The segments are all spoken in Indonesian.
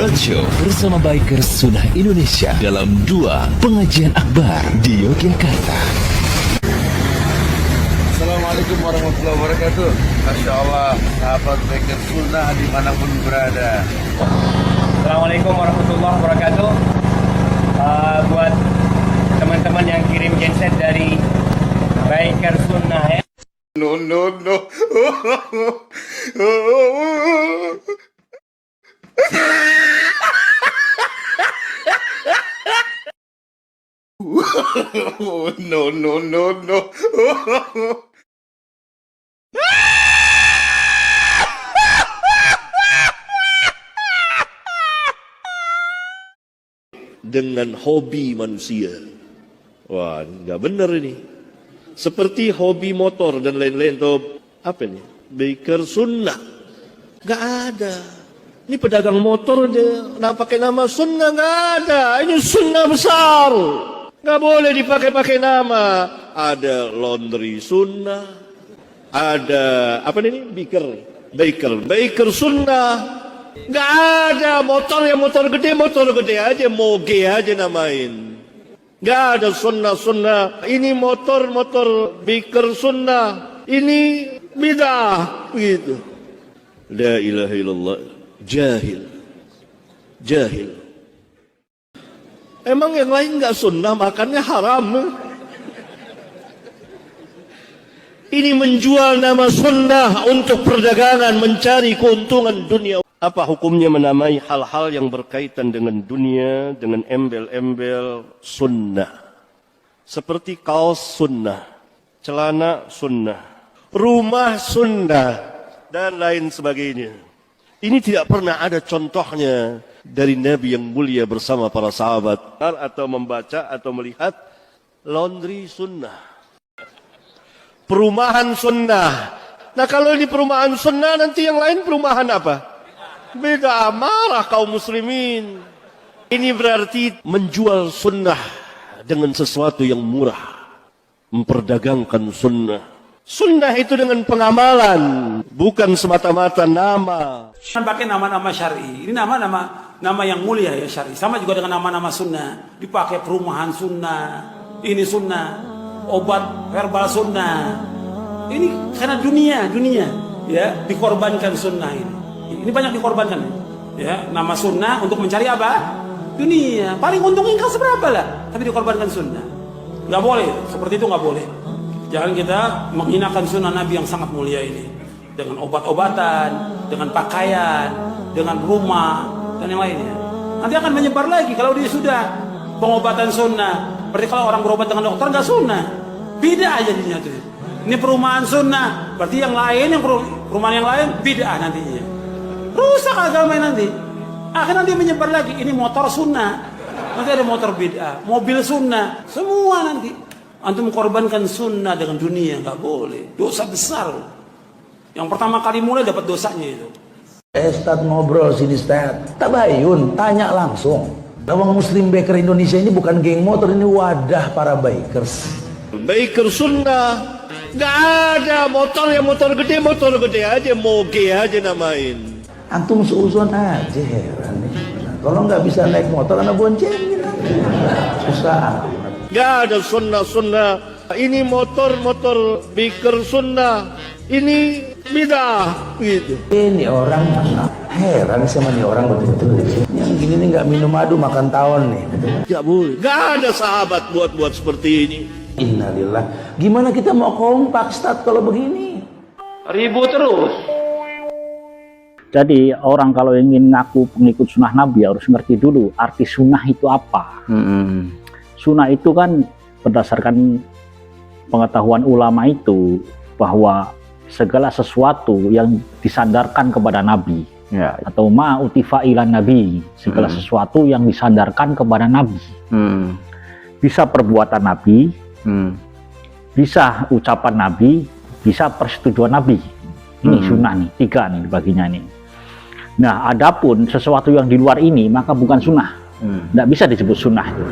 Roadshow bersama Bikers Sunnah Indonesia dalam 2 pengajian akbar di Yogyakarta. Assalamualaikum warahmatullahi wabarakatuh. Masya Allah, sahabat Bikers Sunnah dimanapun berada. Assalamualaikum warahmatullahi wabarakatuh. Buat teman-teman yang kirim genset dari Bikers Sunnah ya. No. No. Dengan hobi manusia. Wah, nggak benar ini. Seperti hobi motor dan lain-lain. Atau apa ini? Biker sunnah. Nggak ada. Ini pedagang motor dia pakai nama sunnah, nggak ada. Ini sunnah besar. Nggak boleh dipakai nama. Ada laundry sunnah. Ada apa ini? Biker sunnah. Nggak ada motor yang motor gede aja, moge aja namain. Nggak ada sunnah. Ini motor biker sunnah. Ini bidah gitu. La ilaha illallah. Jahil. Emang yang lain nggak sunnah, makannya haram. Ini menjual nama sunnah untuk perdagangan, mencari keuntungan dunia. Apa hukumnya menamai hal-hal yang berkaitan dengan dunia dengan embel-embel sunnah? Seperti kaos sunnah, celana sunnah, rumah sunnah, dan lain sebagainya. Ini tidak pernah ada contohnya dari Nabi yang mulia bersama para sahabat. Atau membaca atau melihat laundry sunnah, perumahan sunnah. Nah kalau ini perumahan sunnah, nanti yang lain perumahan apa? Beda, marah kaum muslimin. Ini berarti menjual sunnah dengan sesuatu yang murah, memperdagangkan sunnah. Sunnah itu dengan pengamalan, bukan semata-mata nama. Pakai nama-nama syar'i. Ini nama yang mulia ya, syar'i. Sama juga dengan nama-nama sunnah. Dipakai perumahan sunnah, ini sunnah, obat herbal sunnah. Ini karena dunia ya dikorbankan sunnah ini. Ini banyak dikorbankan ya, nama sunnah untuk mencari apa? Dunia. Paling untungnya kan seberapa lah, tapi dikorbankan sunnah. Nggak boleh, seperti itu nggak boleh. Jangan kita menghinakan sunnah Nabi yang sangat mulia ini dengan obat-obatan, dengan pakaian, dengan rumah dan yang lainnya. Nanti akan menyebar lagi kalau dia sudah pengobatan sunnah. Berarti kalau orang berobat dengan dokter nggak sunnah, bid'ah jadinya tuh. Ini perumahan sunnah, berarti yang lain perumahan yang lain bid'ah nantinya. Rusak agama nanti. Akhirnya nanti menyebar lagi. Ini motor sunnah, nanti ada motor bid'ah, mobil sunnah, semua nanti. Antum mengorbankan sunnah dengan dunia, nggak boleh. Dosa besar. Yang pertama kali mulai dapat dosanya itu. Ustaz ngobrol sini Ustaz. Tabayun, tanya langsung. Bawang Muslim Biker Indonesia ini bukan geng motor, ini wadah para bikers. Biker sunnah. Nggak ada motor yang motor gede aja, moge aja namain. Antum seuzon aja, heran nih. Kalau nggak bisa naik motor, anak boncengin aja. Susah. Nggak ada sunnah. Ini motor biker sunnah. Ini bidah gitu. Ini orang heran sama nih orang betul-betul. Yang gini nih nggak minum madu makan tawon nih. Nggak boleh. Nggak ada sahabat buat seperti ini. Innalillah. Gimana kita mau kompak Ustaz kalau begini? Ribut terus. Jadi orang kalau ingin ngaku pengikut sunnah Nabi harus ngerti dulu arti sunnah itu apa. Sunnah itu kan berdasarkan pengetahuan ulama itu bahwa segala sesuatu yang disandarkan kepada Nabi atau ma'utifa ilan Nabi, segala sesuatu yang disandarkan kepada Nabi. Bisa perbuatan Nabi, bisa ucapan Nabi, bisa persetujuan Nabi. Ini sunnah nih, 3 nih baginya nih. Nah, adapun sesuatu yang di luar ini maka bukan sunnah. Tidak bisa disebut sunnah itu.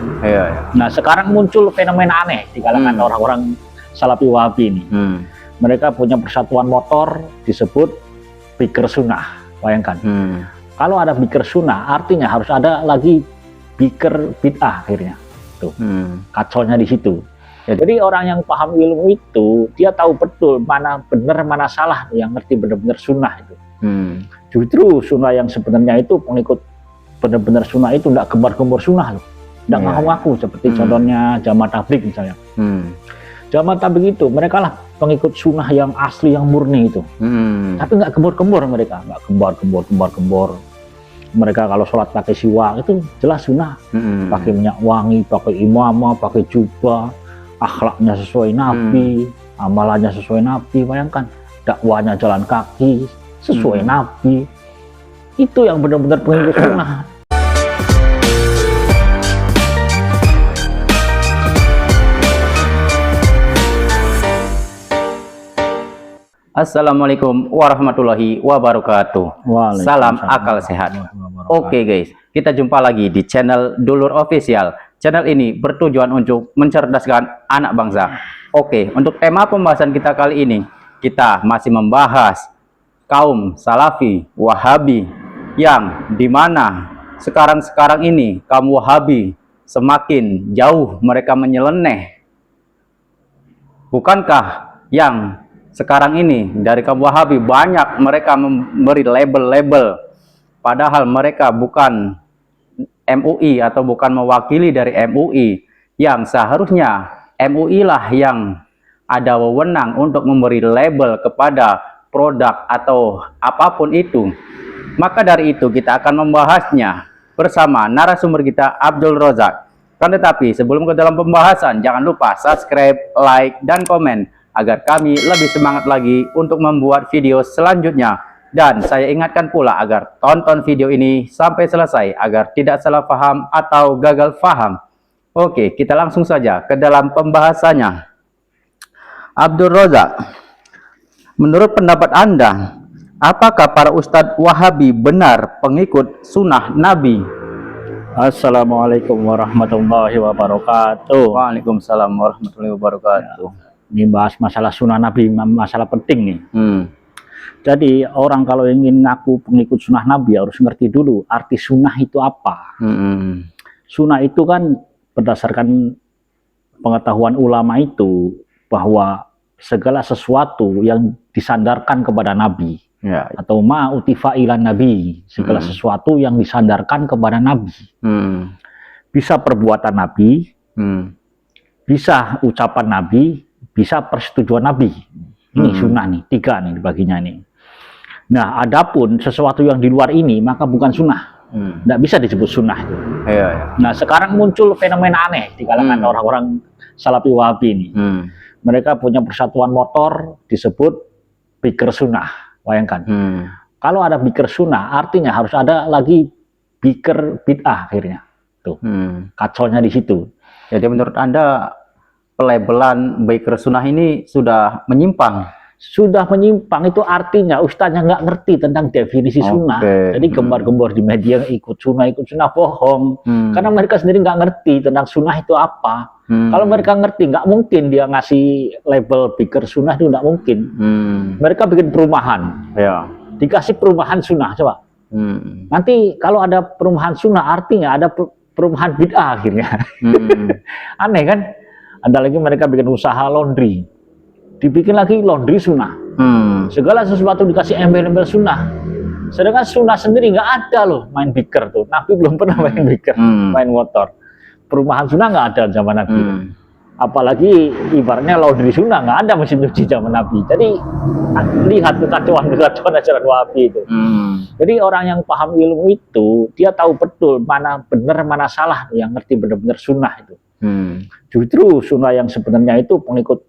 Nah sekarang muncul fenomena aneh di kalangan orang-orang Salafi Wahabi ini. Mereka punya persatuan motor disebut biker sunnah, bayangkan. Kalau ada biker sunnah, artinya harus ada lagi biker bid'ah akhirnya. Tuh, kacaunya di situ. Jadi orang yang paham ilmu itu, dia tahu betul mana benar, mana salah, yang ngerti benar-benar sunnah itu. Justru sunnah yang sebenarnya itu pengikut benar-benar sunnah itu tidak gembar-gembor sunnah loh. Tidak ngaku-ngaku, seperti contohnya jamaah tabligh misalnya. Jamaah tabligh itu, mereka lah pengikut sunnah yang asli, yang murni itu. Tapi nggak gembor-gembor mereka, nggak gembar-gembor. Mereka kalau sholat pakai siwak itu jelas sunnah, pakai minyak wangi, pakai imamah, pakai jubah, akhlaknya sesuai Nabi, amalannya sesuai Nabi. Bayangkan, dakwanya jalan kaki sesuai Nabi. Itu yang benar-benar pengikut sunnah. Assalamualaikum warahmatullahi wabarakatuh. Salam akal sehat. Oke guys, kita jumpa lagi di channel Dulur Official. Channel ini bertujuan untuk mencerdaskan anak bangsa. Oke, untuk tema pembahasan kita kali ini, kita masih membahas kaum Salafi, Wahabi, yang dimana sekarang ini kaum Wahabi semakin jauh mereka menyeleneh. Bukankah yang sekarang ini dari kaum Wahabi banyak mereka memberi label-label, padahal mereka bukan MUI atau bukan mewakili dari MUI, yang seharusnya MUI lah yang ada wewenang untuk memberi label kepada produk atau apapun itu. Maka dari itu kita akan membahasnya bersama narasumber kita, Abdul Rozak. Kan tetapi sebelum ke dalam pembahasan, jangan lupa subscribe, like, dan komen agar kami lebih semangat lagi untuk membuat video selanjutnya. Dan saya ingatkan pula agar tonton video ini sampai selesai agar tidak salah paham atau gagal paham. Oke, kita langsung saja ke dalam pembahasannya. Abdul Rozak, menurut pendapat Anda, apakah para ustadz Wahabi benar pengikut sunnah Nabi? Assalamualaikum warahmatullahi wabarakatuh. Waalaikumsalam warahmatullahi wabarakatuh. Ini bahas masalah sunnah Nabi, masalah penting nih. Jadi orang kalau ingin ngaku pengikut sunnah Nabi harus ngerti dulu arti sunnah itu apa. Sunnah itu kan berdasarkan pengetahuan ulama itu bahwa segala sesuatu yang disandarkan kepada Nabi, atau ma'utifa ilan Nabi, segala sesuatu yang disandarkan kepada Nabi. Bisa perbuatan Nabi, bisa ucapan Nabi, bisa persetujuan Nabi. Ini sunnah nih, 3 nih dibaginya nih. Nah, adapun sesuatu yang di luar ini maka bukan sunnah. Nggak bisa disebut sunnah itu. Nah, sekarang muncul fenomena aneh di kalangan orang-orang Salafi Wahabi ini. Mereka punya persatuan motor disebut biker sunnah. Bayangkan. Kalau ada biker sunnah, artinya harus ada lagi biker bid'ah akhirnya. Tuh, kacaunya di situ. Jadi menurut Anda pelabelan biker sunnah ini sudah menyimpang? Sudah menyimpang itu artinya ustaznya nggak ngerti tentang definisi sunnah. Jadi gembar-gembor di media ikut sunnah bohong. Karena mereka sendiri nggak ngerti tentang sunnah itu apa. Kalau mereka ngerti, nggak mungkin dia ngasih label biker sunnah, itu nggak mungkin. Mereka bikin perumahan, dikasih perumahan sunnah, coba. Nanti kalau ada perumahan sunnah artinya ada perumahan bid'ah akhirnya. Aneh kan? Ada lagi mereka bikin usaha laundry, dibikin lagi laundry sunnah. Segala sesuatu dikasih embel-embel sunnah. Sedangkan sunnah sendiri nggak ada loh main biker tuh. Nabi belum pernah main biker, main motor. Perumahan sunnah nggak ada zaman Nabi. Apalagi ibaratnya laundry sunnah, nggak ada mesin cuci zaman Nabi. Jadi lihat kekacauan ajaran Wahabi itu. Jadi orang yang paham ilmu itu, dia tahu betul mana benar, mana salah, yang ngerti benar-benar sunnah itu. Justru sunnah yang sebenarnya itu pengikut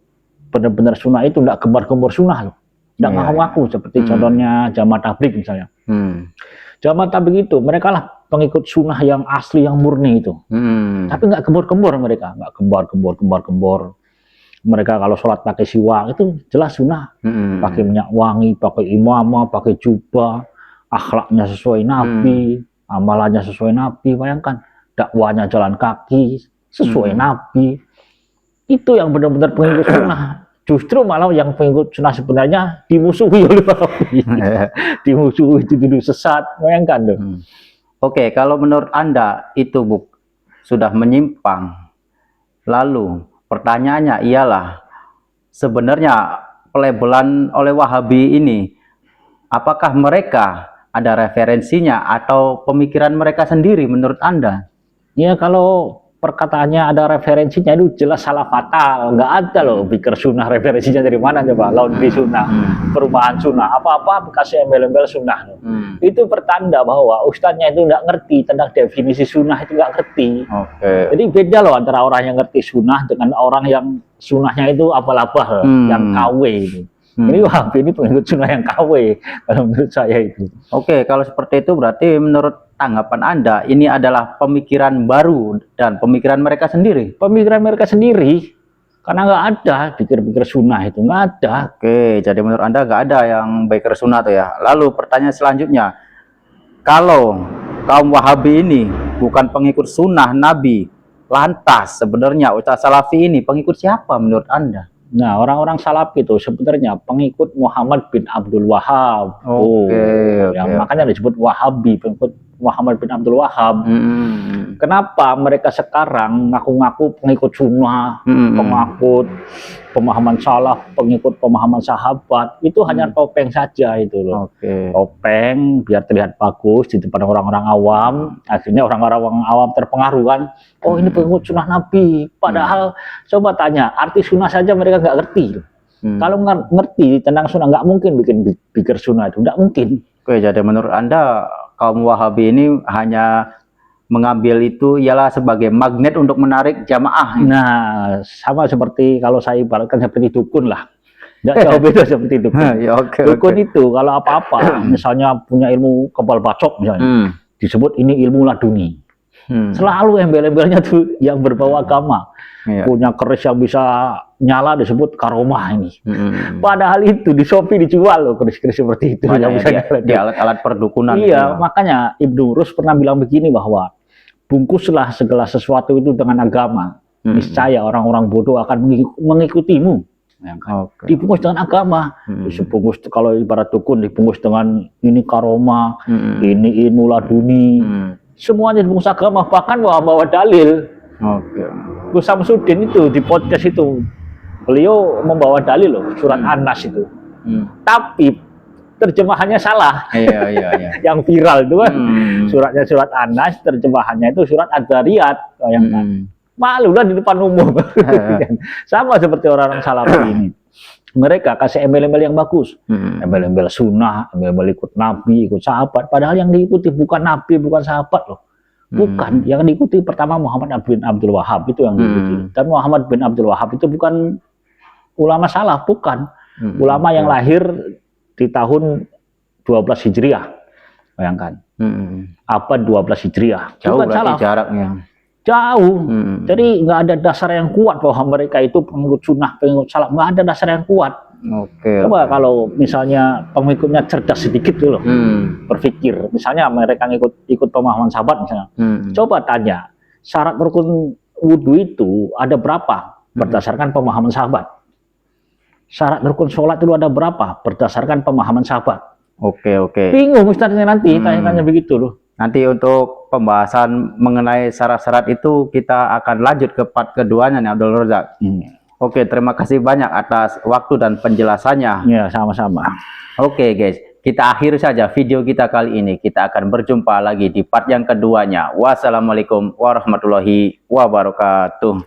benar-benar sunnah itu tidak gembar-gembor sunnah loh, tidak ngaku-ngaku, seperti contohnya jamaah tabligh misalnya. Jamaah tabligh itu mereka lah pengikut sunnah yang asli, yang murni itu. Tapi nggak gembor-gembor mereka, nggak gembar-gembor. Mereka kalau sholat pakai siwak itu jelas sunnah, pakai minyak wangi, pakai imamah, pakai jubah, akhlaknya sesuai Nabi, amalannya sesuai Nabi. Bayangkan, dakwanya jalan kaki sesuai Nabi. Itu yang benar-benar pengikut sunnah. Justru malah yang pengikut sunnah sebenarnya dimusuhi oleh Wahabi. Dimusuhi, dituduh sesat, bayangkan tuh. Oke, kalau menurut Anda itu sudah menyimpang. Lalu pertanyaannya ialah sebenarnya pelabelan oleh Wahabi ini, apakah mereka ada referensinya atau pemikiran mereka sendiri menurut Anda? Ya kalau perkataannya ada referensinya itu jelas salah fatal. Nggak ada loh pikir sunnah, referensinya dari mana coba? Laundry sunnah, perubahan sunnah, apa-apa kasih embel-embel sunnah. Itu pertanda bahwa ustadznya itu nggak ngerti tentang definisi sunnah, itu nggak ngerti. Jadi beda loh antara orang yang ngerti sunnah dengan orang yang sunnahnya itu abal-abal, yang KW itu. Ini Wahabi ini pengikut sunnah yang KW kalau menurut saya itu. Oke, kalau seperti itu berarti menurut tanggapan Anda ini adalah pemikiran baru dan pemikiran mereka sendiri. Pemikiran mereka sendiri, karena nggak ada pikir-pikir sunnah itu, nggak ada. Oke, jadi menurut Anda nggak ada yang pikir sunnah tuh ya. Lalu pertanyaan selanjutnya, kalau kaum Wahabi ini bukan pengikut sunnah Nabi, lantas sebenarnya Ustaz Salafi ini pengikut siapa menurut Anda? Nah, orang-orang Salafi itu sebenarnya pengikut Muhammad bin Abdul Wahab. Yang makanya disebut Wahabi, pengikut Muhammad bin Abdul Wahab. Kenapa mereka sekarang ngaku-ngaku pengikut sunnah, pengikut pemahaman salaf, pengikut pemahaman sahabat? Itu hanya topeng saja itu loh. Topeng biar terlihat bagus di depan orang-orang awam. Akhirnya orang-orang awam terpengaruh kan. Oh, ini pengikut sunnah Nabi. Padahal coba tanya, arti sunnah saja mereka nggak ngerti. Kalau ngerti tentang sunnah, nggak mungkin bikin pikir sunnah itu, nggak mungkin. Oke, jadi menurut Anda kaum Wahabi ini hanya mengambil itu ialah sebagai magnet untuk menarik jamaah. Nah, sama seperti kalau saya ibaratkan seperti dukun lah. Nggak jauh beda seperti dukun. Dukun itu kalau apa-apa, misalnya punya ilmu kebal bacok misalnya, disebut ini ilmu laduni. Selalu embel-embelnya tuh yang berbau agama. Punya keris yang bisa nyala disebut karomah ini. Padahal itu di Shopee dijual loh keris-keris seperti itu. Yang bisa di alat-alat perdukunan. Iya, makanya Ibnu Rus pernah bilang begini bahwa bungkuslah segala sesuatu itu dengan agama. Niscaya orang-orang bodoh akan mengikutimu. Dibungkus dengan agama. Dibungkus kalau ibarat dukun dibungkus dengan ini karomah, ini ilmu laduni. Semuanya dibungkus agama, bahkan bawa dalil. Gus Samsudin itu di podcast itu beliau membawa dalil loh, surat An-Nas itu. Tapi terjemahannya salah. Yang viral itu kan suratnya surat An-Nas, terjemahannya itu surat Ad-Dariyat. Malulah di depan umum. Sama seperti orang-orang Salafi ini. Mereka kasih embel-embel yang bagus, embel-embel sunnah, embel-embel ikut Nabi, ikut sahabat. Padahal yang diikuti bukan Nabi, bukan sahabat loh. Bukan, yang diikuti pertama Muhammad bin Abdul Wahab itu yang diikuti. Dan Muhammad bin Abdul Wahab itu bukan ulama salaf, bukan. Ulama yang lahir di tahun 12 Hijriah. Bayangkan. Abad 12 Hijriah. Jauh bukan berarti salaf. jaraknya. Jauh. Jadi nggak ada dasar yang kuat bahwa mereka itu pengikut sunnah, pengikut salaf. Nggak ada dasar yang kuat. Coba kalau misalnya pengikutnya cerdas sedikit dulu, berpikir. Misalnya mereka ikut pemahaman sahabat misalnya. Coba tanya, syarat rukun wudhu itu ada berapa berdasarkan pemahaman sahabat? Syarat rukun sholat itu ada berapa berdasarkan pemahaman sahabat? Bingung Ustaznya nanti tanya-tanya begitu loh. Nanti untuk pembahasan mengenai syarat-syarat itu kita akan lanjut ke part keduanya nih Abdul Razak. Oke, terima kasih banyak atas waktu dan penjelasannya. Ya, sama-sama. Oke guys, kita akhiri saja video kita kali ini. Kita akan berjumpa lagi di part yang keduanya. Wassalamualaikum warahmatullahi wabarakatuh.